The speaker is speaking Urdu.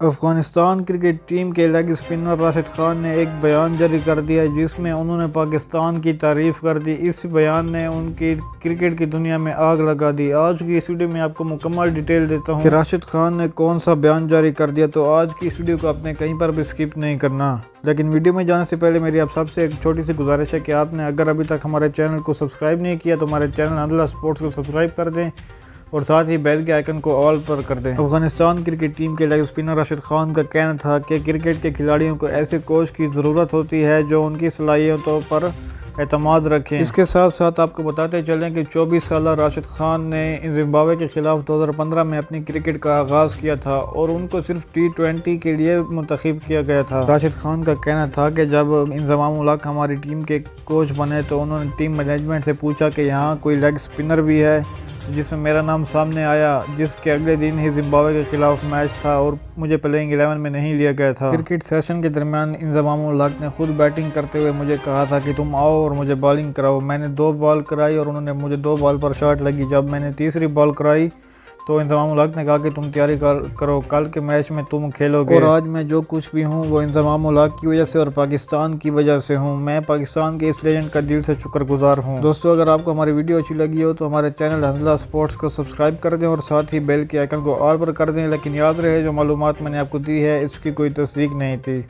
افغانستان کرکٹ ٹیم کے لیگ اسپنر راشد خان نے ایک بیان جاری کر دیا جس میں انہوں نے پاکستان کی تعریف کر دی۔ اس بیان نے ان کی کرکٹ کی دنیا میں آگ لگا دی۔ آج کی اس ویڈیو میں آپ کو مکمل ڈیٹیل دیتا ہوں کہ راشد خان نے کون سا بیان جاری کر دیا، تو آج کی اس ویڈیو کو آپ نے کہیں پر بھی سکپ نہیں کرنا۔ لیکن ویڈیو میں جانے سے پہلے میری آپ سب سے ایک چھوٹی سی گزارش ہے کہ آپ نے اگر ابھی تک ہمارے چینل کو سبسکرائب نہیں کیا تو ہمارے چینل حنظلہ سپورٹس کو سبسکرائب کر دیں اور ساتھ ہی بیل کے آئیکن کو آل پر کر دیں۔ افغانستان کرکٹ ٹیم کے لیگ اسپنر راشد خان کا کہنا تھا کہ کرکٹ کے کھلاڑیوں کو ایسے کوچ کی ضرورت ہوتی ہے جو ان کی صلاحیتوں پر اعتماد رکھیں۔ اس کے ساتھ ساتھ آپ کو بتاتے چلیں کہ 24 سالہ راشد خان نے زمبابوے کے خلاف 2015 میں اپنی کرکٹ کا آغاز کیا تھا اور ان کو صرف T20 کے لیے منتخب کیا گیا تھا۔ راشد خان کا کہنا تھا کہ جب انضمام الحق ہماری ٹیم کے کوچ بنے تو انہوں نے ٹیم مینجمنٹ سے پوچھا کہ یہاں کوئی لیگ اسپنر بھی ہے، جس میں میرا نام سامنے آیا، جس کے اگلے دن ہی زمبابوے کے خلاف میچ تھا اور مجھے پلینگ 11 میں نہیں لیا گیا تھا۔ کرکٹ سیشن کے درمیان انضمام الحق نے خود بیٹنگ کرتے ہوئے مجھے کہا تھا کہ تم آؤ اور مجھے بالنگ کراؤ۔ میں نے 2 بال کرائی اور انہوں نے مجھے 2 بال پر شاٹ لگی۔ جب میں نے تیسری بال کرائی تو انضمام الحق نے کہا کہ تم تیاری کرو، کل کے میچ میں تم کھیلو گے۔ اور آج میں جو کچھ بھی ہوں وہ انضمام الحق کی وجہ سے اور پاکستان کی وجہ سے ہوں۔ میں پاکستان کے اس لیجنڈ کا دل سے شکر گزار ہوں۔ دوستو، اگر آپ کو ہماری ویڈیو اچھی لگی ہو تو ہمارے چینل حنظلہ سپورٹس کو سبسکرائب کر دیں اور ساتھ ہی بیل کے آئیکن کو آل پر کر دیں۔ لیکن یاد رہے جو معلومات میں نے آپ کو دی ہے اس کی کوئی تصدیق نہیں تھی۔